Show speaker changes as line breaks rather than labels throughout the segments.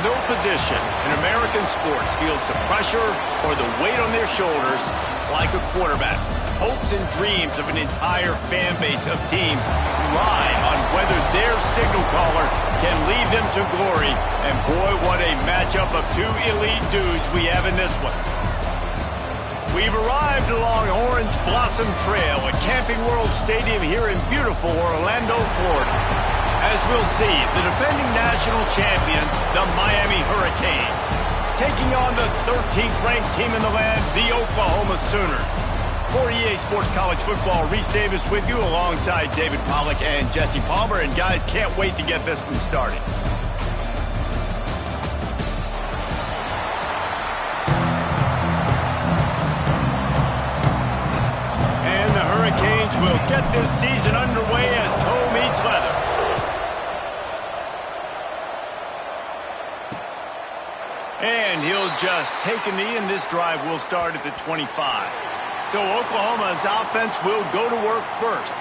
No position in American sports feels the pressure or the weight on their shoulders like a quarterback. Hopes and dreams of an entire fan base of teams rely on whether their signal caller can lead them to glory. And boy, what a matchup of two elite dudes we have in this one. We've arrived along Orange Blossom Trail at Camping World Stadium here in beautiful Orlando, Florida. As we'll see, the defending national champions, the Miami Hurricanes, taking on the 13th ranked team in the land, the Oklahoma Sooners. For EA Sports College Football, Reese Davis with you alongside David Pollack and Jesse Palmer. And guys, can't wait to get this one started. And the Hurricanes will get this season underway as toe meets leather. And he'll just take a knee, and this drive will start at the 25. So Oklahoma's offense will go to work first.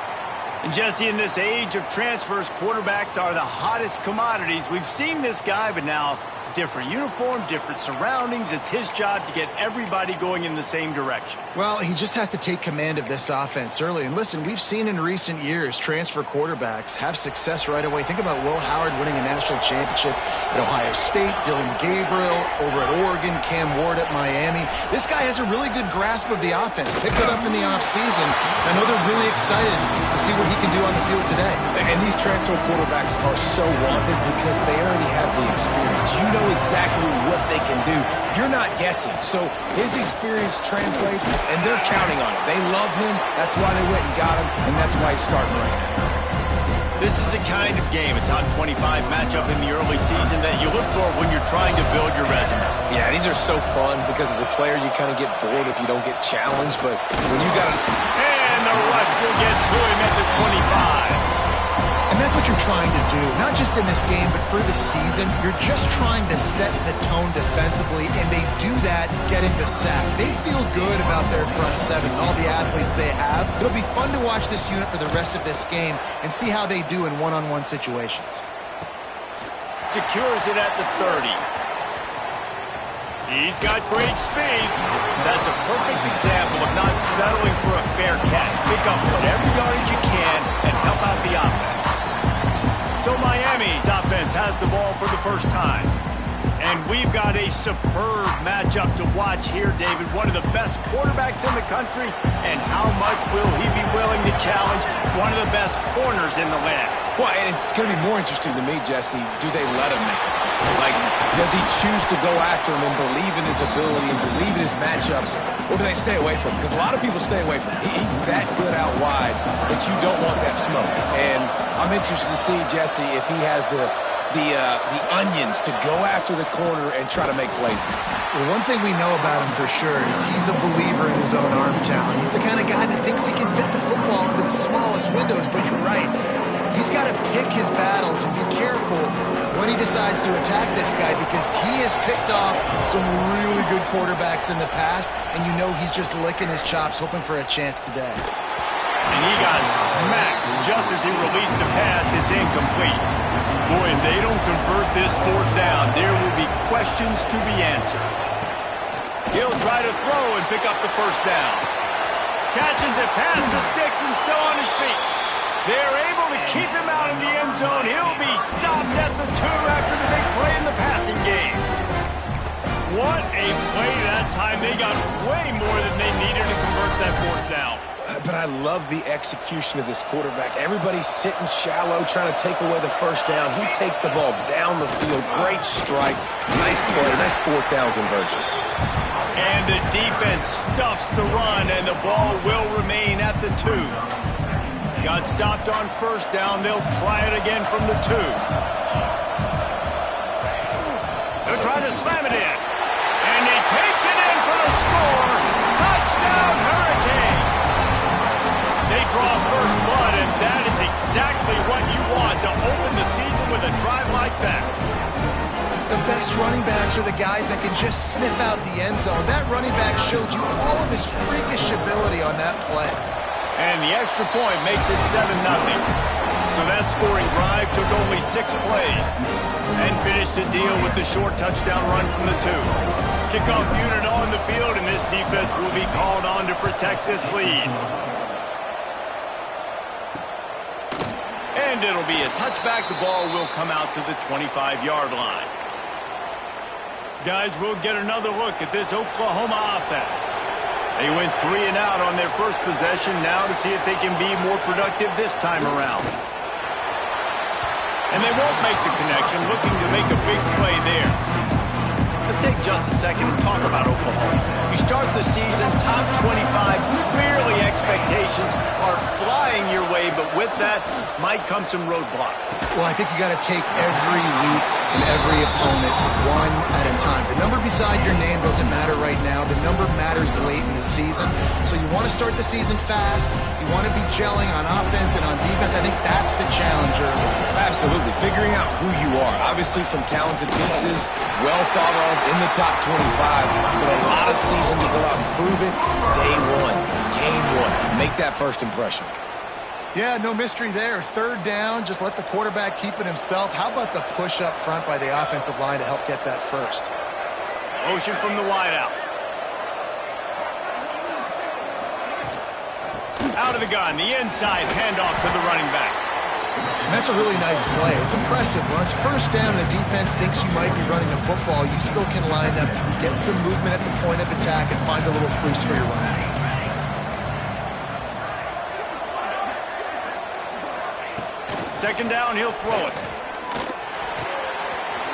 And Jesse, in this age of transfers, quarterbacks are the hottest commodities. We've seen this guy, but now different uniform, different surroundings. It's his job to get everybody going in the same direction.
Well, he just has to take command of this offense early. And listen, we've seen in recent years transfer quarterbacks have success right away. Think about Will Howard winning a national championship at Ohio State, Dylan Gabriel over at Oregon, Cam Ward at Miami. This guy has a really good grasp of the offense, picked it up in the offseason. I know they're really excited to see what he can do on the field today.
And these transfer quarterbacks are so wanted because they already have the experience. You know exactly what they can do. You're not guessing. So his experience translates, and they're counting on it. They love him. That's why they went and got him, and that's why he's starting right now.
This is the kind of game, a top 25 matchup in the early season, that you look for when you're trying to build your resume.
Yeah, these are so fun because as a player, you kind of get bored if you don't get challenged, but when you got to...
And the rush will get to him at the 25.
And that's what you're trying to do, not just in this game, but for the season. You're just trying to set the tone defensively, and they do that getting the sack. They feel good about their front seven and all the athletes they have. It'll be fun to watch this unit for the rest of this game and see how they do in one-on-one situations.
Secures it at the 30. He's got great speed. That's a perfect example of not settling for a fair catch. Pick up whatever yardage you can and help out the offense. So Miami's offense has the ball for the first time. And we've got a superb matchup to watch here, David. One of the best quarterbacks in the country. And how much will he be willing to challenge one of the best corners in the land?
Well, and it's going to be more interesting to me, Jesse, do they let him make it? Like, does he choose to go after him and believe in his ability and believe in his matchups, or do they stay away from him? Because a lot of people stay away from him. He's that good out wide that you don't want that smoke. And I'm interested to see, Jesse, if he has the onions to go after the corner and try to make plays.
Well, one thing we know about him for sure is he's a believer in his own arm talent. He's the kind of guy that thinks he can fit the football into the smallest windows, but you're right. He's got to pick his battles and be careful when he decides to attack this guy, because he has picked off some really good quarterbacks in the past, and you know he's just licking his chops, hoping for a chance today.
And he got smacked just as he released the pass. It's incomplete. Boy, if they don't convert this fourth down, there will be questions to be answered. He'll try to throw and pick up the first down. Catches it past the sticks and still on his feet. They're able to keep him out in the end zone. He'll be stopped at the 2 after the big play in the passing game. What a play that time. They got way more than they needed to convert that fourth down.
But I love the execution of this quarterback. Everybody's sitting shallow, trying to take away the first down. He takes the ball down the field. Great strike. Nice play. Nice fourth down conversion.
And the defense stuffs the run, and the ball will remain at the 2. Got stopped on first down. They'll try it again from the 2. They'll try to slam it in. And he takes it in for the score. Touchdown, Hurricane. They draw first blood, and that is exactly what you want to open the season with a drive like that.
The best running backs are the guys that can just sniff out the end zone. That running back showed you all of his freakish ability on that play.
And the extra point makes it 7-0. So So that scoring drive took only 6 plays and finished the deal with the short touchdown run from the 2. Kickoff unit on the field, and this defense will be called on to protect this lead. And it'll be a touchback. The ball will come out to the 25-yard line. Guys, we'll get another look at this Oklahoma offense. They went 3 and out on their first possession, now to see if they can be more productive this time around. And they won't make the connection, looking to make a big play there. Let's take just a second and talk about Oklahoma. You start the season top 25, clearly expectations are flying your way, but with that might come some roadblocks.
Well, I think you got to take every week and every opponent one at a time. The number beside your name doesn't matter right now. The number matters late in the season. So you want to start the season fast. You want to be gelling on offense and on defense. I think that's the challenge early.
Absolutely. Figuring out who you are. Obviously some talented pieces, well thought of in the top 25, but a lot of season to go out and prove it. Day 1, game 1. Make that first impression.
Yeah, no mystery there. 3rd down, just let the quarterback keep it himself. How about the push up front by the offensive line to help get that first?
Motion from the wideout. Out of the gun, the inside handoff to the running back.
And that's a really nice play. It's impressive. When it's 1st down, the defense thinks you might be running a football. You still can line up, get some movement at the point of attack, and find a little crease for your running.
2nd down, he'll throw it.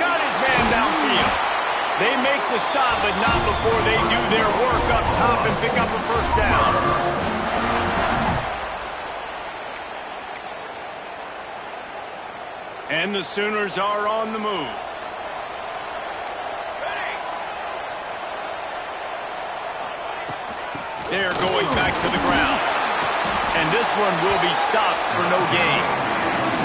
Got his man downfield. They make the stop, but not before they do their work up top and pick up a 1st down. And the Sooners are on the move. They're going back to the ground. And this one will be stopped for no gain.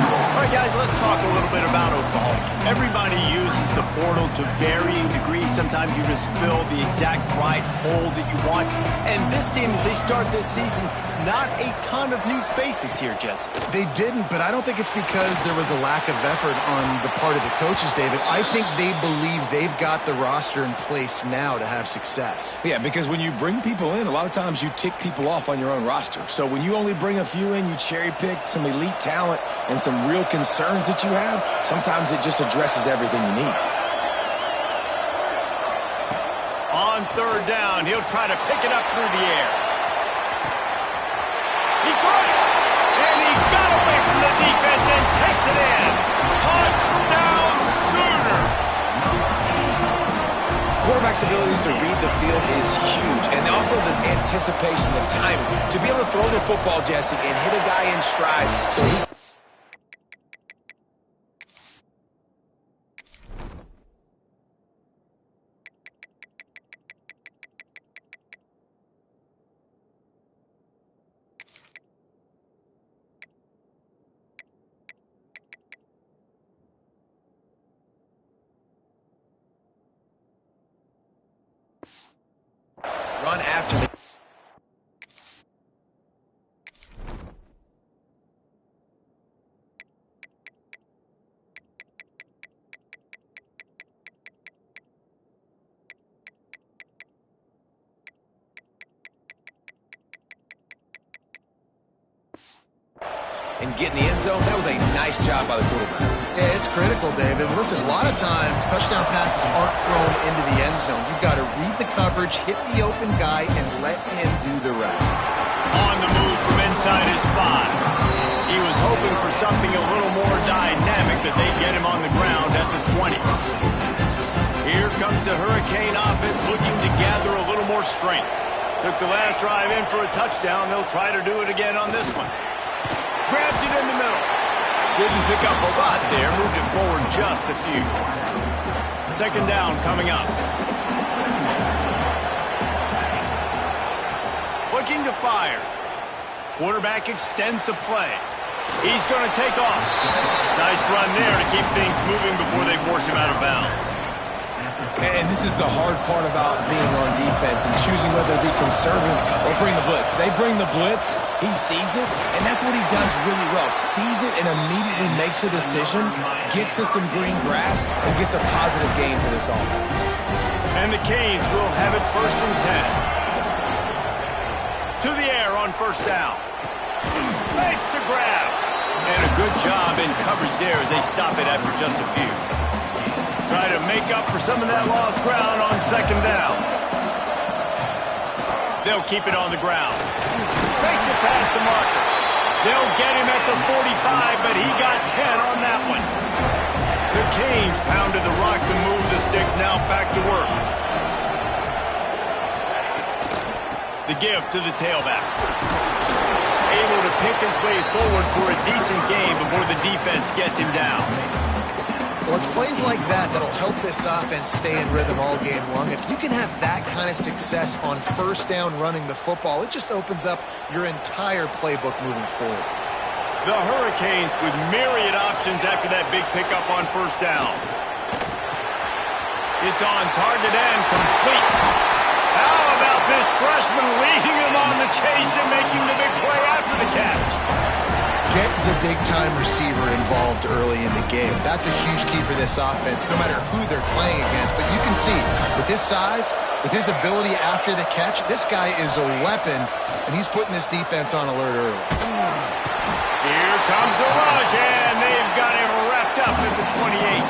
All right, guys, let's talk a little bit about Oklahoma. Everybody uses the portal to varying degrees. Sometimes you just fill the exact right hole that you want. And this team, as they start this season, not a ton of new faces here, Jesse.
They didn't, but I don't think it's because there was a lack of effort on the part of the coaches, David. I think they believe they've got the roster in place now to have success.
Yeah, because when you bring people in, a lot of times you tick people off on your own roster. So when you only bring a few in, you cherry-pick some elite talent and some real concerns that you have, sometimes it just addresses everything you need.
On 3rd down, he'll try to pick it up through the air. He caught it, and he got away from the defense and takes it in. Touchdown, Sooners!
Quarterback's abilities to read the field is huge, and also the anticipation, the timing. To be able to throw the football, Jesse, and hit a guy in stride so he... run after the... and get in the end zone. That was a nice job by the quarterback.
Yeah, it's critical, David. Listen, a lot of times touchdown passes aren't thrown into the end zone. You've got to read the coverage, hit the open guy, and let him do the rest.
On the move from inside his 5. He was hoping for something a little more dynamic, but they get him on the ground at the 20. Here comes the Hurricane offense looking to gather a little more strength. Took the last drive in for a touchdown. They'll try to do it again on this one. Grabs it in the middle. Didn't pick up a lot there. Moved it forward just a few. 2nd down coming up. Looking to fire. Quarterback extends the play. He's going to take off. Nice run there to keep things moving before they force him out of bounds.
And this is the hard part about being on defense and choosing whether to be conservative or bring the blitz. They bring the blitz, he sees it, and that's what he does really well. Sees it and immediately makes a decision, gets to some green grass, and gets a positive gain for this offense.
And the Canes will have it 1st and 10. To the air on 1st down. Makes the grab. And a good job in coverage there as they stop it after just a few. Try to make up for some of that lost ground on 2nd down. They'll keep it on the ground. Makes it past the marker. They'll get him at the 45, but he got 10 on that one. The Canes pounded the rock to move the sticks, now back to work. The give to the tailback. Able to pick his way forward for a decent game before the defense gets him down.
Well, it's plays like that that'll help this offense stay in rhythm all game long. If you can have that kind of success on 1st down running the football, it just opens up your entire playbook moving forward.
The Hurricanes with myriad options after that big pickup on 1st down. It's on target and complete. How about this freshman leading them on the chase and making the big play after the catch?
Get the big-time receiver involved early in the game. That's a huge key for this offense, no matter who they're playing against. But you can see, with his size, with his ability after the catch, this guy is a weapon, and he's putting this defense on alert early.
Here comes the rush, and they've got him wrapped up at the 28.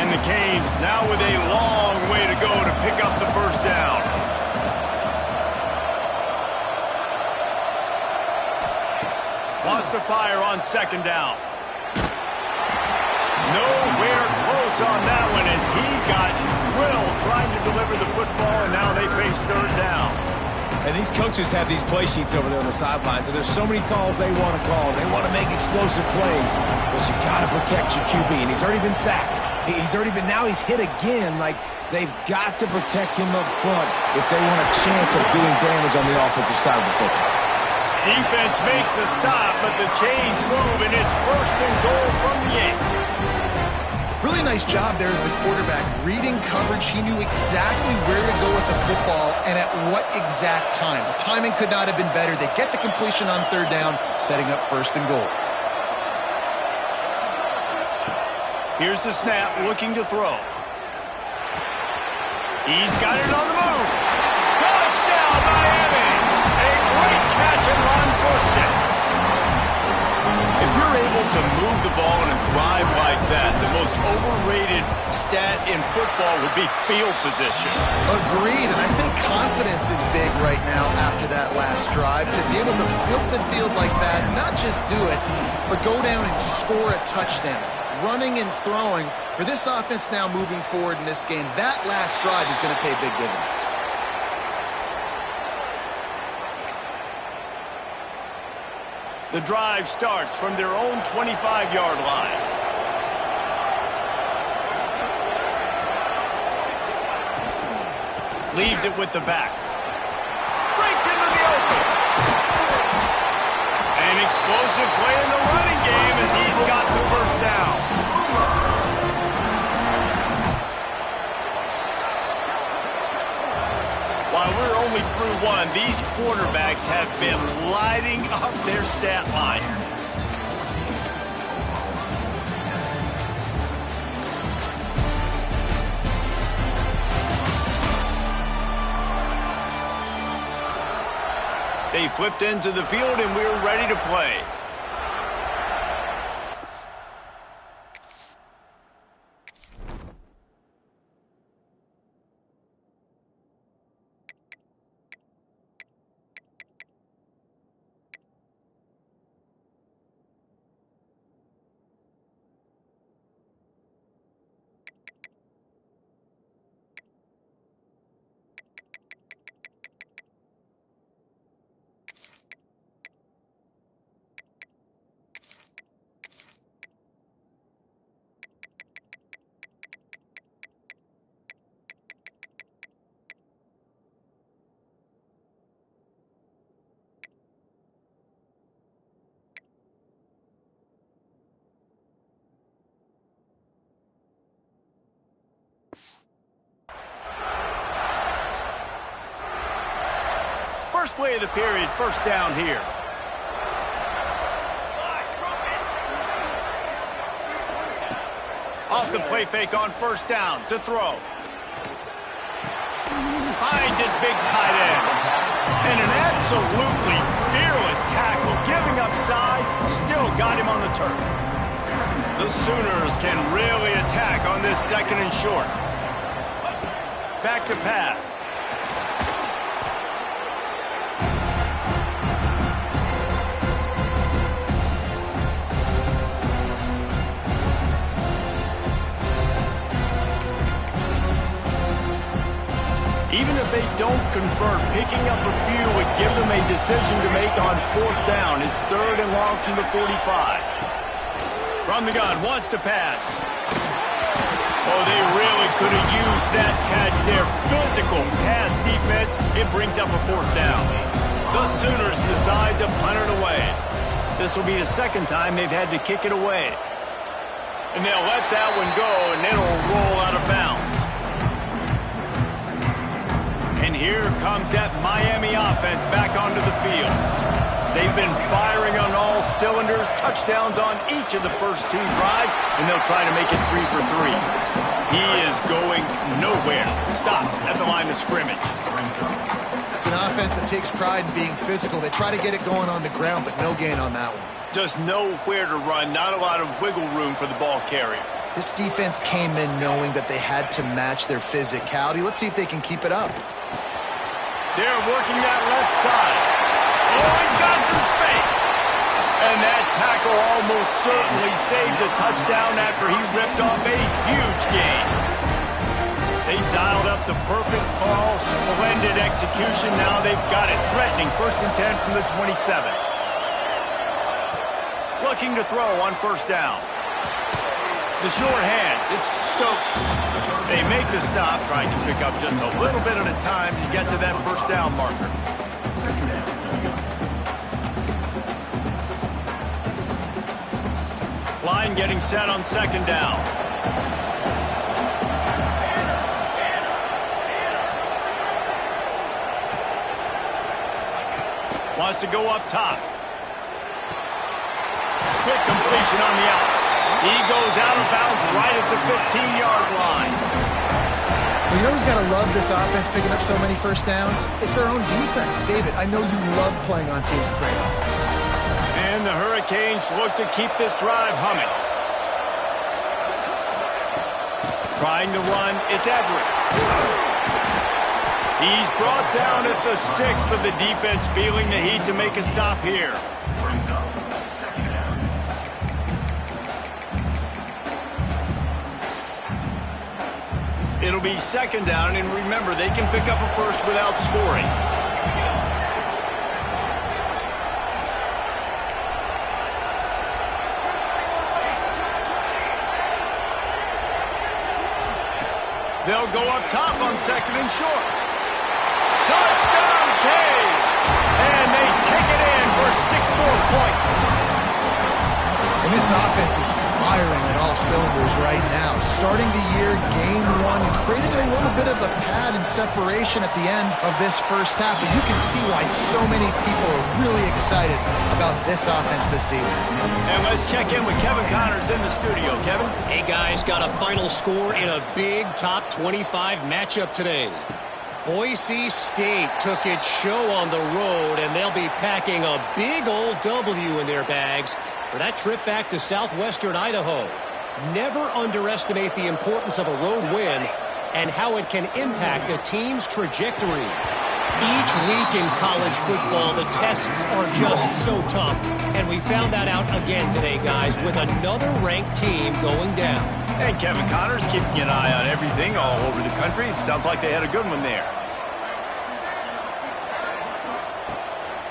And the Canes now with a long way to go to pick up the 1st down. Lost to fire on 2nd down. Nowhere close on that one as he got drilled trying to deliver the football, and now they face 3rd down.
And these coaches have these play sheets over there on the sidelines, and there's so many calls they want to call. They want to make explosive plays, but you got to protect your QB, and he's already been sacked. Now he's hit again. Like, they've got to protect him up front if they want a chance of doing damage on the offensive side of the football.
Defense makes a stop, but the chains move, and it's 1st and goal from the 8.
Really nice job there of the quarterback. Reading coverage, he knew exactly where to go with the football and at what exact time. The timing could not have been better. They get the completion on 3rd down, setting up 1st and goal.
Here's the snap, looking to throw. He's got it on the move. Touchdown, Miami! A great catch and run for 6. If you're able to move the ball in a drive like that, the most overrated stat in football would be field position.
Agreed, and I think confidence is big right now after that last drive. To be able to flip the field like that, not just do it, but go down and score a touchdown. Running and throwing, for this offense now moving forward in this game, that last drive is going to pay big dividends.
The drive starts from their own 25-yard line. Leaves it with the back. Breaks into the open. An explosive play in the running game as he's got the 1st down. While we're only through one, these quarterbacks have been lighting up their stat line. They flipped into the field, and we're ready to play. First play of the period, first down here. Off the play fake on first down to throw. Finds his big tight end. And an absolutely fearless tackle, giving up size, still got him on the turf. The Sooners can really attack on this second and short. Back to pass. Even if they don't convert, picking up a few would give them a decision to make on fourth down. It's 3rd and long from the 45. From the gun, wants to pass. Oh, they really could have used that catch there. Physical pass defense. It brings up a fourth down. The Sooners decide to punt it away. This will be the second time they've had to kick it away. And they'll let that one go, and it'll roll out of bounds. And here comes that Miami offense back onto the field. They've been firing on all cylinders, touchdowns on each of the first 2 drives, and they'll try to make it 3 for 3. He is going nowhere. Stop at the line of scrimmage.
It's an offense that takes pride in being physical. They try to get it going on the ground, but no gain on that one.
Just nowhere to run, not a lot of wiggle room for the ball carrier.
This defense came in knowing that they had to match their physicality. Let's see if they can keep it up.
They're working that left side. Oh, he's got some space. And that tackle almost certainly saved a touchdown after he ripped off a huge gain. They dialed up the perfect call, splendid execution. Now they've got it. Threatening 1st and 10 from the 27. Looking to throw on first down. The short hands, it's Stokes. They make the stop, trying to pick up just a little bit at a time to get to that first down marker. Line getting set on second down. Wants to go up top. Quick completion on the out. He goes out of bounds right at the 15-yard line.
Well, you know who's got to love this offense picking up so many first downs? It's their own defense. David, I know you love playing on teams with great offenses.
And the Hurricanes look to keep this drive humming. Trying to run, it's Everett. He's brought down at the 6, but the defense feeling the heat to make a stop here. It'll be second down, and remember, they can pick up a first without scoring. They'll go up top on second and short. Touchdown, Canes! And they take it in for 6 more points.
And this offense is firing at all cylinders right now. Starting the year, game 1, creating a little bit of a pad and separation at the end of this first half. But you can see why so many people are really excited about this offense this season.
And let's check in with Kevin Connors in the studio. Kevin?
Hey, guys, got a final score in a big top 25 matchup today. Boise State took its show on the road, and they'll be packing a big old W in their bags for that trip back to southwestern Idaho. Never underestimate the importance of a road win and how it can impact a team's trajectory. Each week in college football, the tests are just so tough, and we found that out again today, guys, with another ranked team going down.
And Kevin Connors keeping an eye on everything all over the country. Sounds like they had a good one there.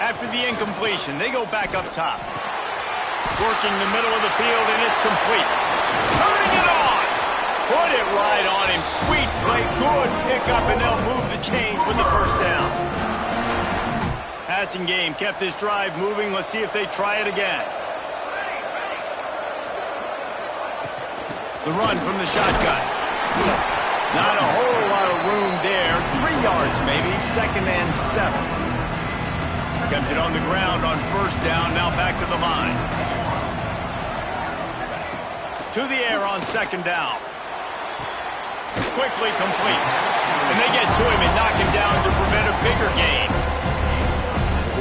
After the incompletion, they go back up top. Working the middle of the field, and it's complete. Turning it on! Put it right on him. Sweet play, good pickup, and they'll move the chains with the first down. Passing game kept this drive moving. Let's see if they try it again. The run from the shotgun. Not a whole lot of room there. 3 yards maybe, 2nd and 7. Kept it on the ground on first down, now back to the line. To the air on second down. Quickly complete. And they get to him and knock him down to prevent a bigger gain.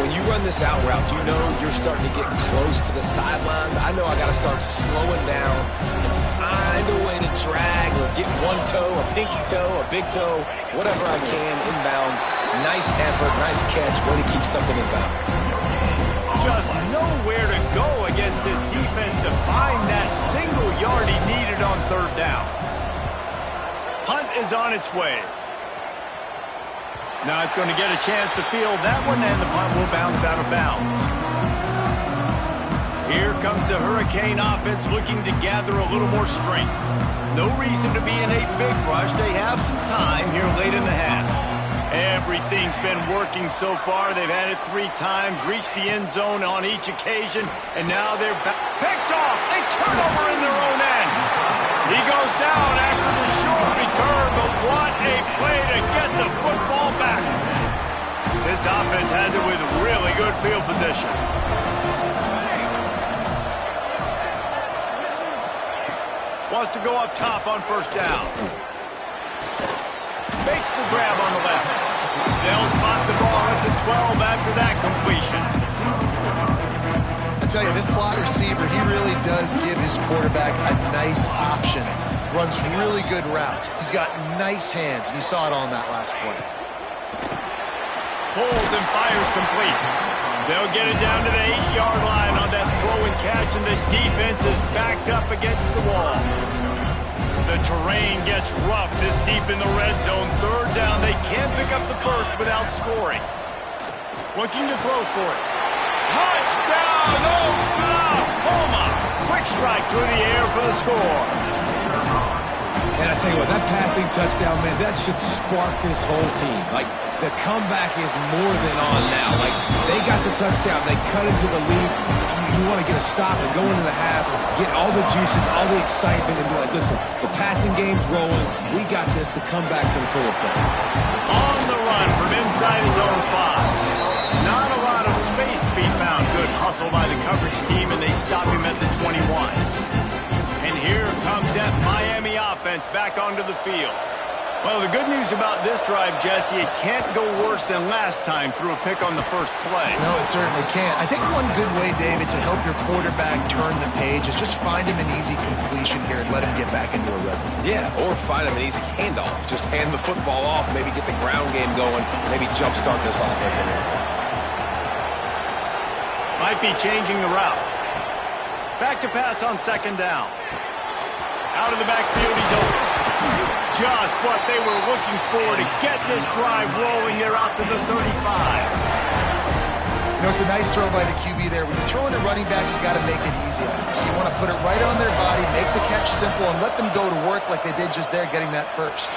When you run this out route, you know you're starting to get close to the sidelines. I know I got to start slowing down and find a way to drag or get one toe, a pinky toe, a big toe, whatever I can inbounds. Nice effort, nice catch, way to keep something in bounds.
Just nowhere to go against this defense to find that single yard he needed on third down. Punt is on its way. Not going to get a chance to field that one, and the punt will bounce out of bounds. Here comes the Hurricane offense looking to gather a little more strength. No reason to be in a big rush. They have some time here late in the half. Everything's been working so far. They've had it 3 times, reached the end zone on each occasion, and now they're picked off. A turnover in their own end. He goes down after the short return, but what a play to get the football back. This offense has it with really good field position. Wants to go up top on first down. Makes the grab on the left. They'll spot the ball at the 12 after that completion.
I tell you, this slot receiver, he really does give his quarterback a nice option. Runs really good routes. He's got nice hands, and you saw it on that last play.
Pulls and fires complete. They'll get it down to the 8-yard line on that throw and catch, and the defense is backed up against the wall. The terrain gets rough this deep in the red zone. Third down, they can't pick up the first without scoring. Looking to throw for it. Touchdown, Oklahoma! Quick strike through the air for the score.
And I tell you what, that passing touchdown, man, that should spark this whole team. Like, the comeback is more than on now. Like, they got the touchdown. They cut into the lead. You want to get a stop and go into the half, get all the juices, all the excitement, and be like, listen, the passing game's rolling. We got this. The comeback's in full effect.
On the run from inside his own 5. Not a lot of space to be found. Good hustle by the coverage team, and they stop him at the 21. And here comes that Miami offense back onto the field. Well, the good news about this drive, Jesse, it can't go worse than last time through a pick on the first play.
No, it certainly can't. I think one good way, David, to help your quarterback turn the page is just find him an easy completion here and let him get back into a rhythm.
Yeah, or find him an easy handoff. Just hand the football off, maybe get the ground game going, maybe jumpstart this offense a little bit.
Might be changing the route. Back to pass on second down. Out of the backfield, he's open. Just what they were looking for to get this drive rolling. They're out to the 35.
You know, it's a nice throw by the QB there. When you're throwing to running backs, you got to make it easy on them. So you want to put it right on their body, make the catch simple, and let them go to work like they did just there, getting that first.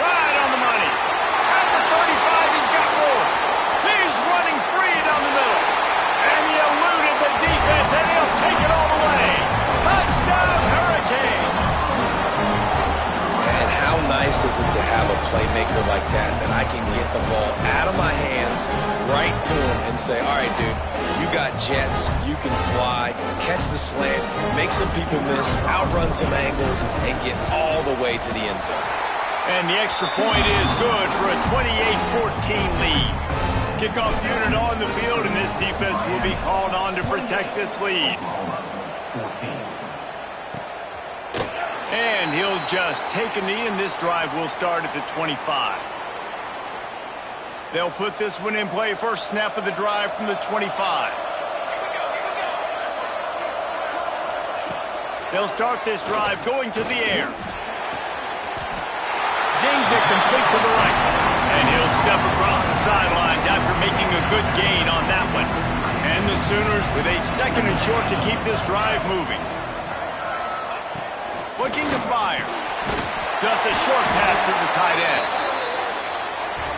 Right on the money. At the 35, he's got more. He's running free down the middle. And he eluded the defense, and he'll take it all the way. Touchdown, Hurricane.
And how nice is it to have a playmaker like that I can get the ball out of my hands, right to him, and say, all right, dude, you got jets, you can fly, catch the slant, make some people miss, outrun some angles, and get all the way to the end zone.
And the extra point is good for a 28-14 lead. Kickoff unit on the field, and this defense will be called on to protect this lead. And he'll just take a knee, and this drive will start at the 25. They'll put this one in play. First snap of the drive from the 25. They'll start this drive going to the air. Zings it complete to the right. And he'll step across the sidelines after making a good gain on that one. And the Sooners with a second and short to keep this drive moving. Looking to fire. Just a short pass to the tight end.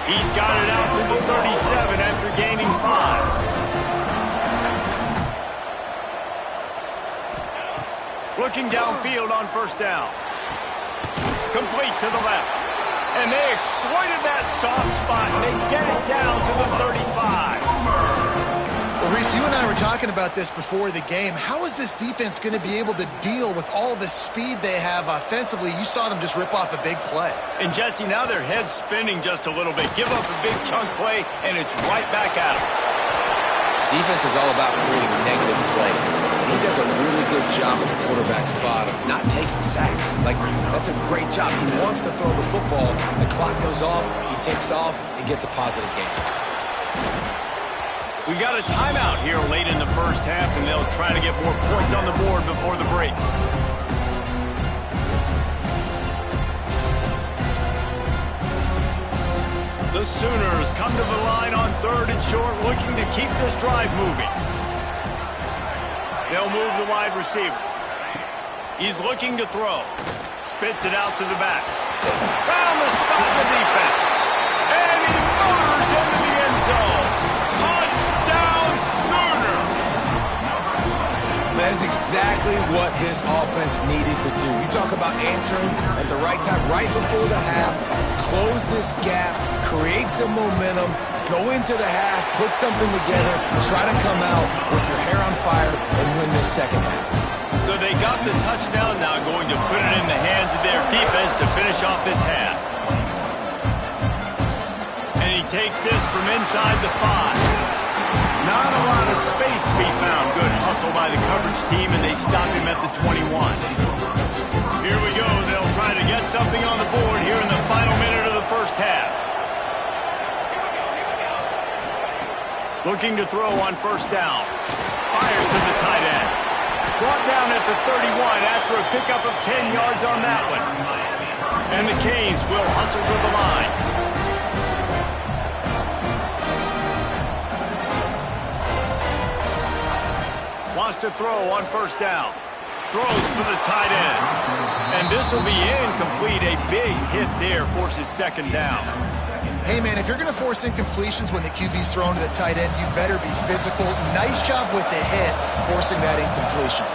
He's got it out to the 37 after gaining 5. Looking downfield on first down. Complete to the left. And they exploited that soft spot, and they get it down to the 35.
Well, Reese, you and I were talking about this before the game. How is this defense going to be able to deal with all the speed they have offensively? You saw them just rip off a big play.
And, Jesse, now their head's spinning just a little bit. Give up a big chunk play, and it's right back at them.
Defense is all about creating negative plays. And he does a really good job at the quarterback spot of not taking sacks. Like, that's a great job. He wants to throw the football. The clock goes off. He takes off and gets a positive gain.
We got a timeout here late in the first half, and they'll try to get more points on the board before the break. The Sooners come to the line on 3rd and short, looking to keep this drive moving. They'll move the wide receiver. He's looking to throw. Spits it out to the back. Found the spot in the defense. And he motors into the end zone. Touchdown, Sooner!
That is exactly what this offense needed to do. You talk about answering at the right time, right before the half, close this gap, create some momentum, go into the half, put something together, try to come out with your hair on fire and win this second half.
So they got the touchdown, now going to put it in the hands of their defense to finish off this half. And he takes this from inside the 5. Not a lot of space to be found. Good hustle by the coverage team, and they stop him at the 21. Here we go. They'll try to get something on the board here in the final minute of the first half. Looking to throw on first down. Fires to the tight end. Brought down at the 31 after a pickup of 10 yards on that one. And the Canes will hustle to the line. Wants to throw on first down. Throws for the tight end. And this will be incomplete. A big hit there forces second down.
Hey, man, if you're going to force incompletions when the QB's thrown to the tight end, you better be physical. Nice job with the hit, forcing that incompletion.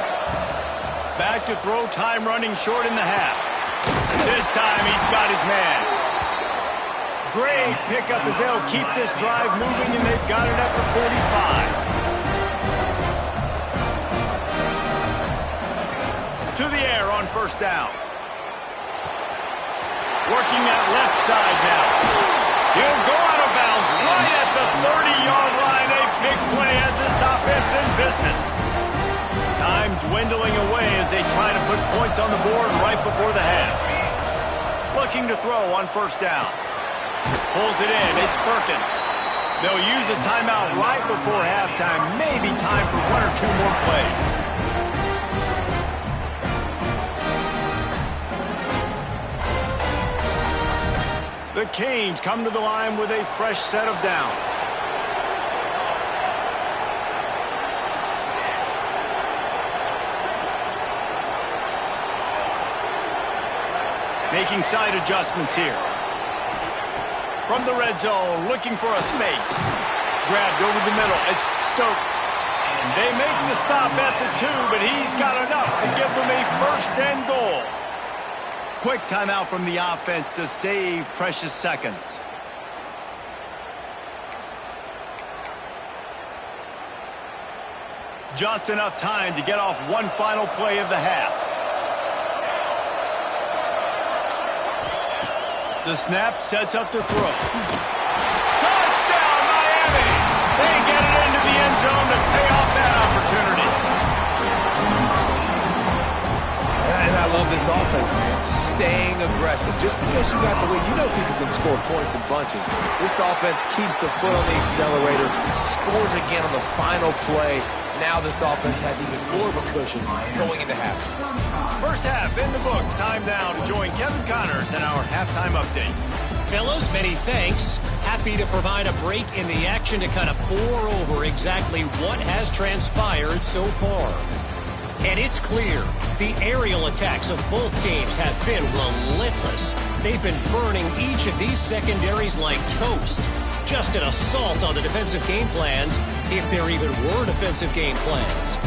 Back to throw, time running short in the half. This time he's got his man. Great pickup as they'll keep this drive moving, and they've got it at the 45. To the air on first down. Working that left side now. He'll go out of bounds right at the 30-yard line. A big play as this offense in business. Time dwindling away as they try to put points on the board right before the half. Looking to throw on first down. Pulls it in. It's Perkins. They'll use a timeout right before halftime. Maybe time for 1 or 2 more plays. The Canes come to the line with a fresh set of downs. Making side adjustments here. From the red zone, looking for a space. Grabbed over the middle. It's Stokes. They make the stop at the 2, but he's got enough to give them a first and goal. Quick timeout from the offense to save precious seconds. Just enough time to get off one final play of the half. The snap sets up the throw. Touchdown, Miami! They get it into the end zone to pay off that opportunity.
And I love this offense, man. Staying aggressive. Just because you got the lead, you know people can score points in bunches. This offense keeps the foot on the accelerator, scores again on the final play. Now this offense has even more of a cushion going into halftime.
First half in the books. Time now to join Kevin Connors in our halftime update.
Fellows, many thanks. Happy to provide a break in the action to kind of pour over exactly what has transpired so far. And it's clear, the aerial attacks of both teams have been relentless. They've been burning each of these secondaries like toast. Just an assault on the defensive game plans, if there even were defensive game plans.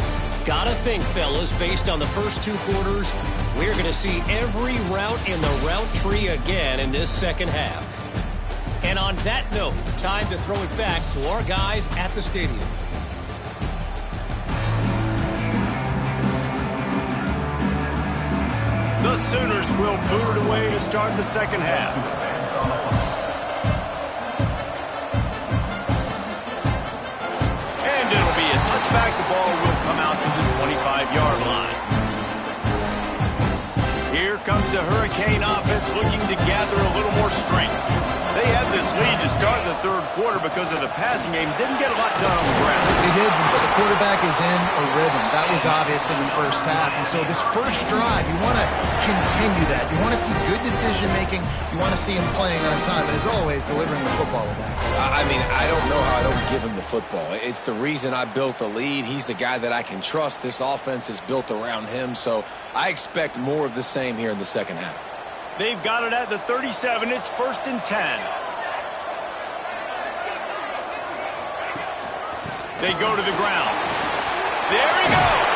Gotta think, fellas, based on the first 2 quarters, we're going to see every route in the route tree again in this second half. And on that note, time to throw it back to our guys at the stadium.
The Sooners will boot it away to start the second half. And it'll be a touchback. The ball will come out to the 25-yard line. Here comes the Hurricane offense looking to gather a little more strength. They had this lead to start the third quarter because of the passing game. Didn't get a lot done on the ground.
They did, but the quarterback is in a rhythm. That was obvious in the first half. And so this first drive, you want to continue that. You want to see good decision-making. You want to see him playing on time. And as always, delivering the football with that.
I mean, I don't know how I don't give him the football. It's the reason I built the lead. He's the guy that I can trust. This offense is built around him. So I expect more of the same here in the second half.
They've got it at the 37. It's 1st and 10. They go to the ground. There he goes.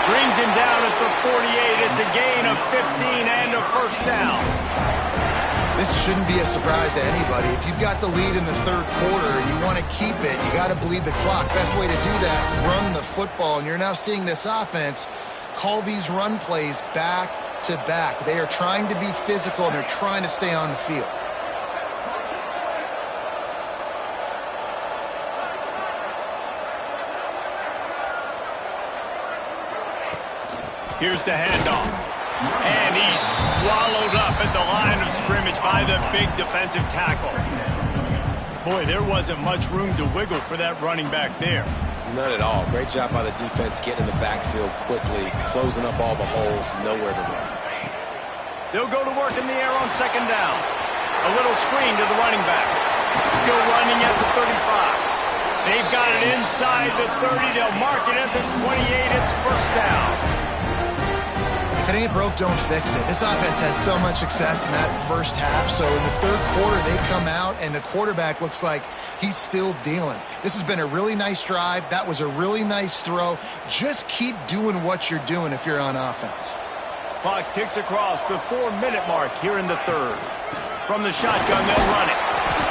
Brings him down at the 48. It's a gain of 15 and a first down.
This shouldn't be a surprise to anybody. If you've got the lead in the third quarter and you want to keep it, you got to bleed the clock. Best way to do that, run the football. And you're now seeing this offense call these run plays back to back. They are trying to be physical, and they're trying to stay on the field.
Here's the handoff. And he's swallowed up at the line of scrimmage by the big defensive tackle. Boy, there wasn't much room to wiggle for that running back there.
None at all. Great job by the defense getting in the backfield quickly, closing up all the holes, nowhere to run.
They'll go to work in the air on second down. A little screen to the running back. Still running at the 35. They've got it inside the 30. They'll mark it at the 28. It's first down.
If it ain't broke, don't fix it. This offense had so much success in that first half, so in the third quarter they come out and the quarterback looks like he's still dealing. This has been a really nice drive. That was a really nice throw. Just keep doing what you're doing if you're on offense.
Clock ticks across the 4-minute mark here in the third. From the shotgun, they'll run it.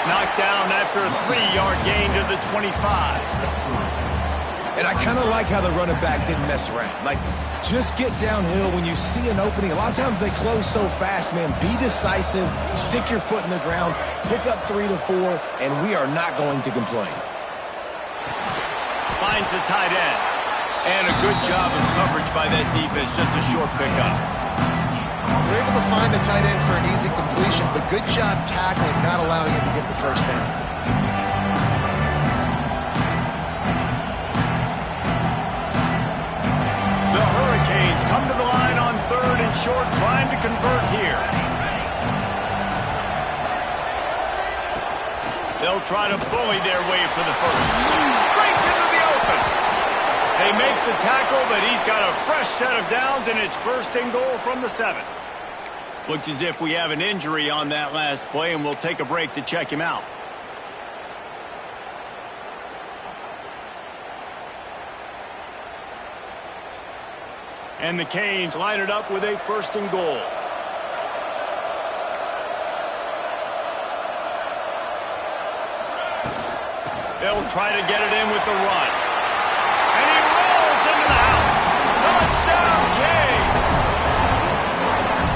Knocked down after a 3-yard gain to the 25.
And I kind of like how the running back didn't mess around. Like, just get downhill when you see an opening. A lot of times they close so fast, man. Be decisive, stick your foot in the ground, pick up 3 to 4, and we are not going to complain.
Finds the tight end. And a good job of coverage by that defense. Just a short pickup.
They're able to find the tight end for an easy completion, but good job tackling, not allowing him to get the first down.
Come to the line on 3rd and short, trying to convert here. They'll try to bully their way for the first. Breaks into the open. They make the tackle, but he's got a fresh set of downs, and it's 1st and goal from the 7. Looks as if we have an injury on that last play, and we'll take a break to check him out. And the Canes line it up with a 1st and goal. They'll try to get it in with the run. And he rolls into the house. Touchdown, Canes!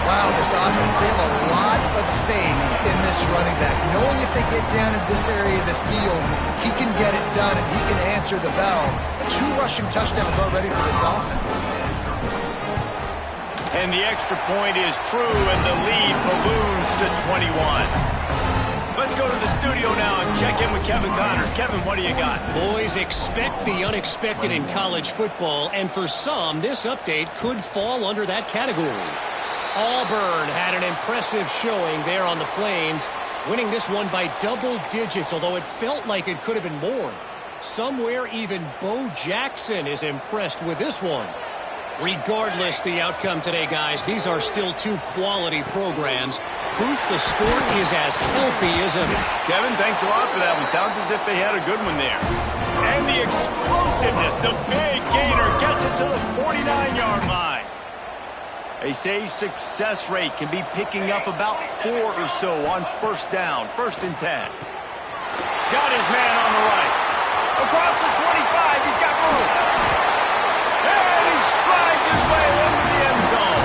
Wow, this offense, they have a lot of faith in this running back. Knowing if they get down in this area of the field, he can get it done and he can answer the bell. 2 rushing touchdowns already for this offense.
And the extra point is true, and the lead balloons to 21. Let's go to the studio now and check in with Kevin Connors. Kevin, what do you got?
Boys, expect the unexpected in college football, and for some, this update could fall under that category. Auburn had an impressive showing there on the Plains, winning this one by double digits, although it felt like it could have been more. Somewhere even Bo Jackson is impressed with this one. Regardless the outcome today, guys, these are still 2 quality programs. Proof the sport is as healthy as ever.
Kevin, thanks a lot for that one. Sounds as if they had a good one there. And the explosiveness, the big gainer gets it to the 49-yard line. They say success rate can be picking up about 4 or so on first down, 1st and 10. Got his man on the right. Across the 25, he's got room. And he strides his way into the end zone.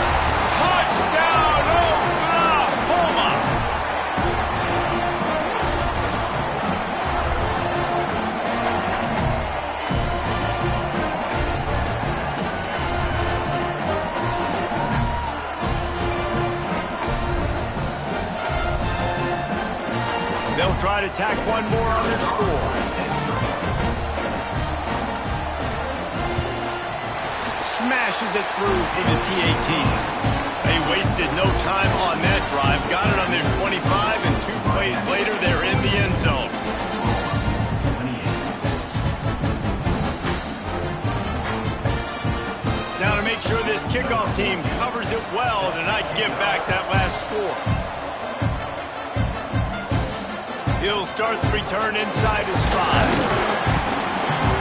Touchdown, Oklahoma! They'll try to tack one more on their score. Smashes it through for the PAT. They wasted no time on that drive. Got it on their 25, and 2 plays later, they're in the end zone. Now to make sure this kickoff team covers it well to not give back that last score. He'll start the return inside his 5.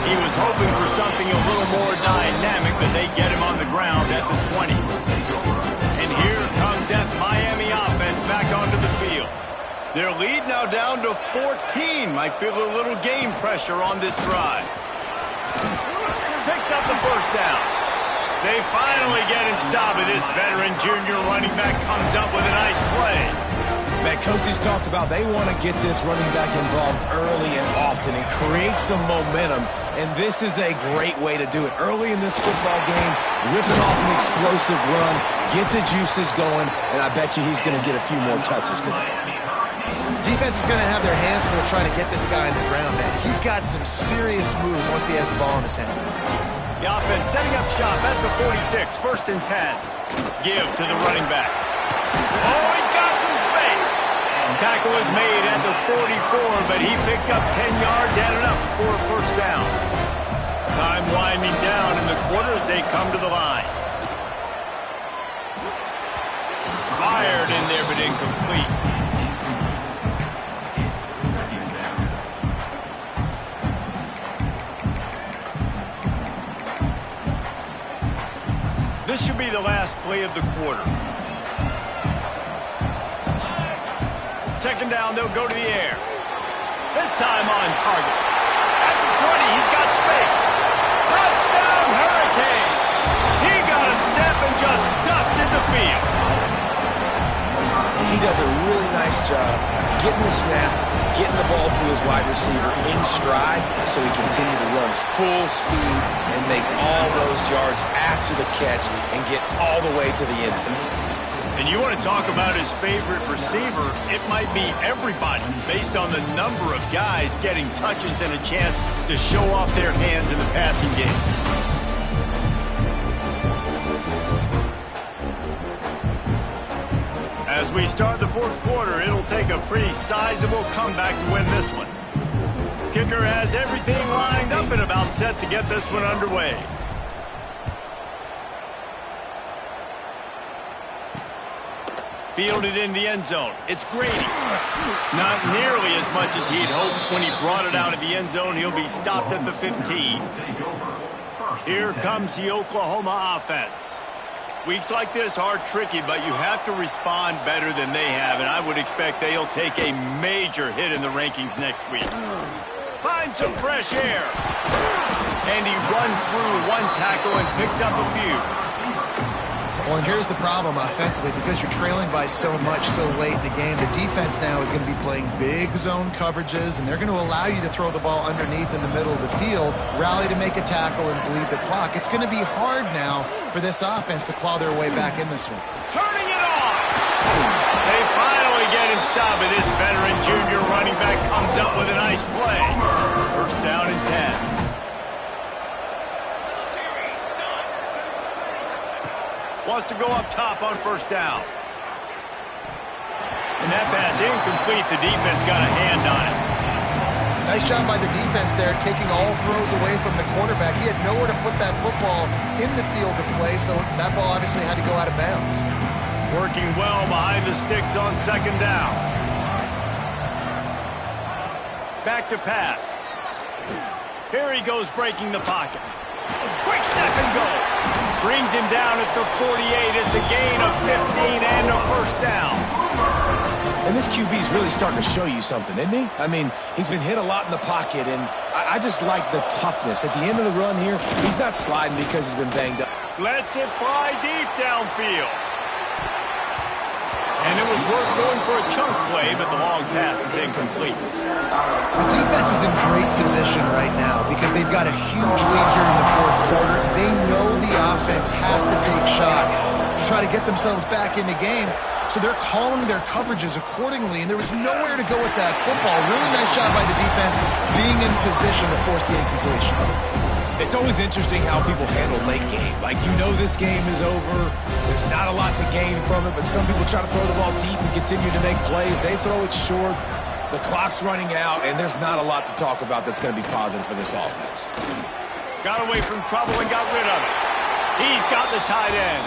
He was hoping for something a little more dynamic, but they get him on the ground at the 20. And here comes that Miami offense back onto the field. Their lead now down to 14. Might feel a little game pressure on this drive. Picks up the first down. They finally get him stopped, and this veteran junior running back comes up with a nice play.
Man, coaches talked about they want to get this running back involved early and often and create some momentum, and this is a great way to do it. Early in this football game, ripping off an explosive run, get the juices going, and I bet you he's going to get a few more touches today.
Defense is going to have their hands full trying to get this guy on the ground, man. He's got some serious moves once he has the ball in his hands.
The offense setting up shop at the 46, 1st and 10. Give to the running back. Oh, he's got some space. Tackle was made at the 44, but he picked up 10 yards and enough for a first down. Time winding down in the quarter as they come to the line. Fired in there, but incomplete. This should be the last play of the quarter. Second down, they'll go to the air. This time on target. At the 20, he's got space. Touchdown, Hurricane! He got a step and just dusted the field.
He does a really nice job getting the snap, getting the ball to his wide receiver in stride so he continue to run full speed and make all those yards after the catch and get all the way to the end zone.
And you want to talk about his favorite receiver, it might be everybody based on the number of guys getting touches and a chance to show off their hands in the passing game. As we start the 4th quarter, it'll take a pretty sizable comeback to win this one. Kicker has everything lined up and about set to get this one underway. Fielded in the end zone. It's Grady. Not nearly as much as he'd hoped when he brought it out of the end zone. He'll be stopped at the 15. Here comes the Oklahoma offense. Weeks like this are tricky, but you have to respond better than they have, and I would expect they'll take a major hit in the rankings next week. Find some fresh air. And he runs through one tackle and picks up a few.
Well, and here's the problem offensively. Because you're trailing by so much so late in the game, the defense now is going to be playing big zone coverages, and they're going to allow you to throw the ball underneath in the middle of the field, rally to make a tackle, and bleed the clock. It's going to be hard now for this offense to claw their way back in this one.
Turning it on! They finally get him stopped, and this veteran junior running back comes up with a nice play. First down and 10. Wants to go up top on first down. And that pass incomplete. The defense got a hand on it.
Nice job by the defense there, taking all throws away from the quarterback. He had nowhere to put that football in the field to play, so that ball obviously had to go out of bounds.
Working well behind the sticks on second down. Back to pass. Here he goes breaking the pocket. Quick step and go. Brings him down at the 48. It's a gain of 15 and a first down.
And this QB's really starting to show you something, isn't he? I mean, he's been hit a lot in the pocket, and I just like the toughness. At the end of the run here, he's not sliding because he's been banged up.
Lets it fly deep downfield. And it was worth going for a chunk play, but the long pass is incomplete.
The defense is in great position right now because they've got a huge lead here in the fourth quarter. They know the offense has to take shots to try to get themselves back in the game. So they're calling their coverages accordingly, and there was nowhere to go with that football. Really nice job by the defense being in position to force the incompletion.
It's always interesting how people handle late game. Like, you know this game is over. There's not a lot to gain from it, but some people try to throw the ball deep and continue to make plays. They throw it short. The clock's running out, and there's not a lot to talk about that's going to be positive for this offense.
Got away from trouble and got rid of it. He's got the tight end.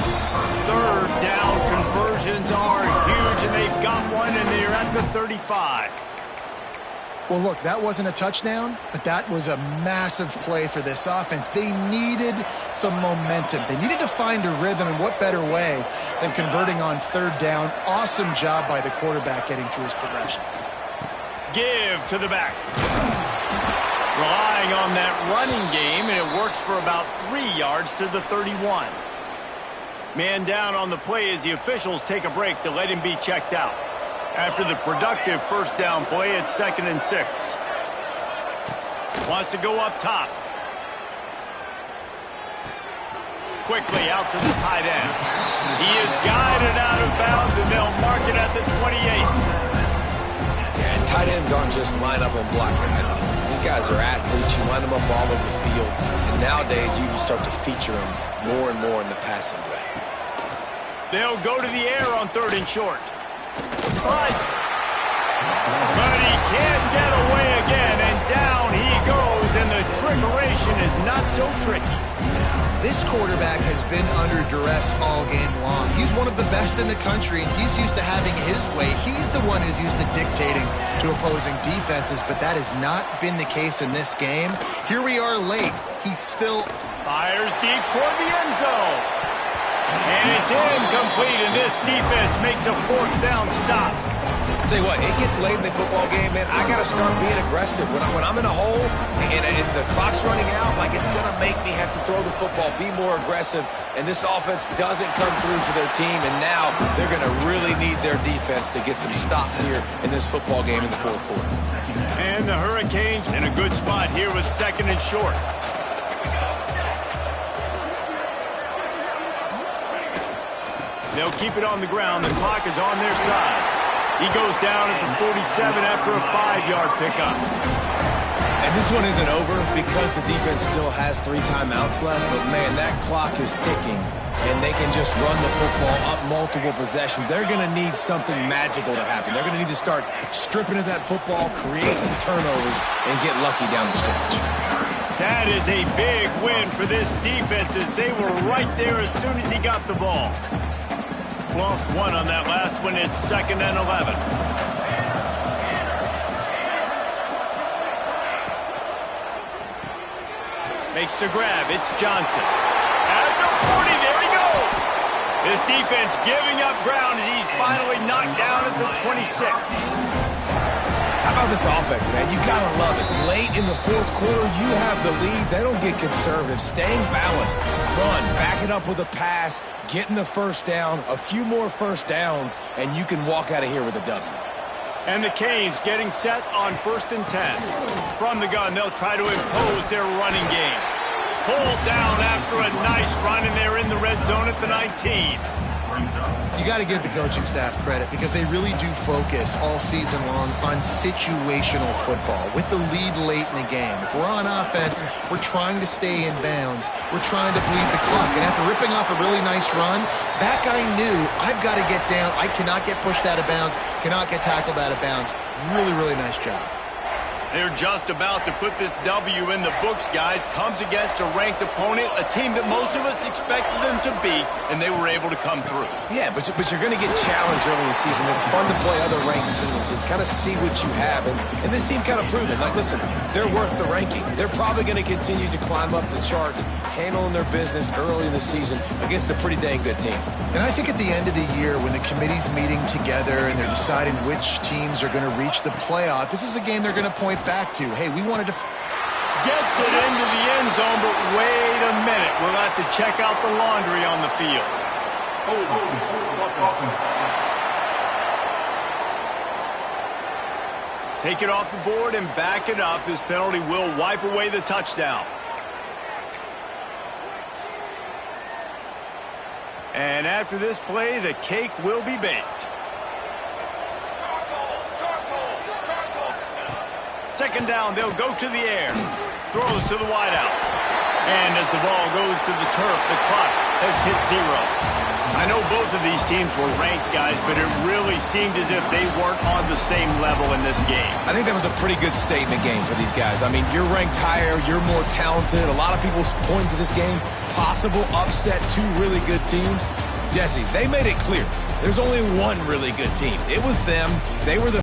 Third down conversions are huge, and they've got one, and they're at the 35.
Well, look, that wasn't a touchdown, but that was a massive play for this offense. They needed some momentum. They needed to find a rhythm, and what better way than converting on third down. Awesome job by the quarterback getting through his progression.
Give to the back. Relying on that running game, and it works for about 3 yards to the 31. Man down on the play as the officials take a break to let him be checked out. After the productive first down play, it's 2nd and 6. Wants to go up top. Quickly out to the tight end. He is guided out of bounds, and they'll mark it at the 28.
Yeah, and tight ends aren't just line up and block guys. These guys are athletes. You line them up all over the field. And nowadays, you can start to feature them more and more in the passing game.
They'll go to the air on 3rd and short. Slide. But he can't get away again, and down he goes, and the trickeration is not so tricky.
This quarterback has been under duress all game long. He's one of the best in the country, and he's used to having his way. He's the one who's used to dictating to opposing defenses, but that has not been the case in this game. Here we are late. He's still
fires deep toward the end zone. And it's incomplete, and this defense makes a 4th down stop.
I'll tell you what, it gets late in the football game, man. I got to start being aggressive. When I'm in a hole and the clock's running out, like, it's going to make me have to throw the football, be more aggressive. And this offense doesn't come through for their team, and now they're going to really need their defense to get some stops here in this football game in the fourth quarter.
And the Hurricanes in a good spot here with 2nd and short. They'll keep it on the ground. The clock is on their side. He goes down at the 47 after a 5-yard pickup.
And this one isn't over because the defense still has 3 timeouts left. But, man, that clock is ticking, and they can just run the football up multiple possessions. They're going to need something magical to happen. They're going to need to start stripping at that football, create some turnovers, and get lucky down the stretch.
That is a big win for this defense as they were right there as soon as he got the ball. Lost one on that last one. It's 2nd and 11. Makes the grab. It's Johnson. At the 40, there he goes. This defense giving up ground as he's finally knocked down at the 26.
How about this offense, man? You got to love it. Late in the fourth quarter, you have the lead. They don't get conservative. Staying balanced. Run. Back it up with a pass. Getting the first down. A few more first downs, and you can walk out of here with a W.
And the Canes getting set on 1st and 10. From the gun, they'll try to impose their running game. Pulled down after a nice run, and they're in the red zone at the 19.
You got to give the coaching staff credit because they really do focus all season long on situational football with the lead late in the game. If we're on offense, we're trying to stay in bounds. We're trying to bleed the clock. And after ripping off a really nice run, that guy knew, I've got to get down. I cannot get pushed out of bounds, cannot get tackled out of bounds. Really, really nice job.
They're just about to put this W in the books, guys. Comes against a ranked opponent, a team that most of us expected them to beat, and they were able to come through.
Yeah, but you're going to get challenged early in the season. It's fun to play other ranked teams and kind of see what you have. And this team kind of proved it. Like, listen, they're worth the ranking. They're probably going to continue to climb up the charts handling their business early in the season against a pretty dang good team.
And I think at the end of the year, when the committee's meeting together and they're deciding which teams are going to reach the playoff, this is a game they're going to point back to. Hey, we wanted to...
Gets it into the end zone, but wait a minute. We'll have to check out the laundry on the field. Take it off the board and back it up. This penalty will wipe away the touchdown. And after this play, the cake will be baked. Second down, they'll go to the air. Throws to the wideout. And as the ball goes to the turf, the clock has hit 0. I know both of these teams were ranked, guys, but it really seemed as if they weren't on the same level in this game.
I think that was a pretty good statement game for these guys. I mean, you're ranked higher, you're more talented. A lot of people point to this game, possible upset, 2 really good teams. Jesse, they made it clear there's only one really good team. It was them. They were the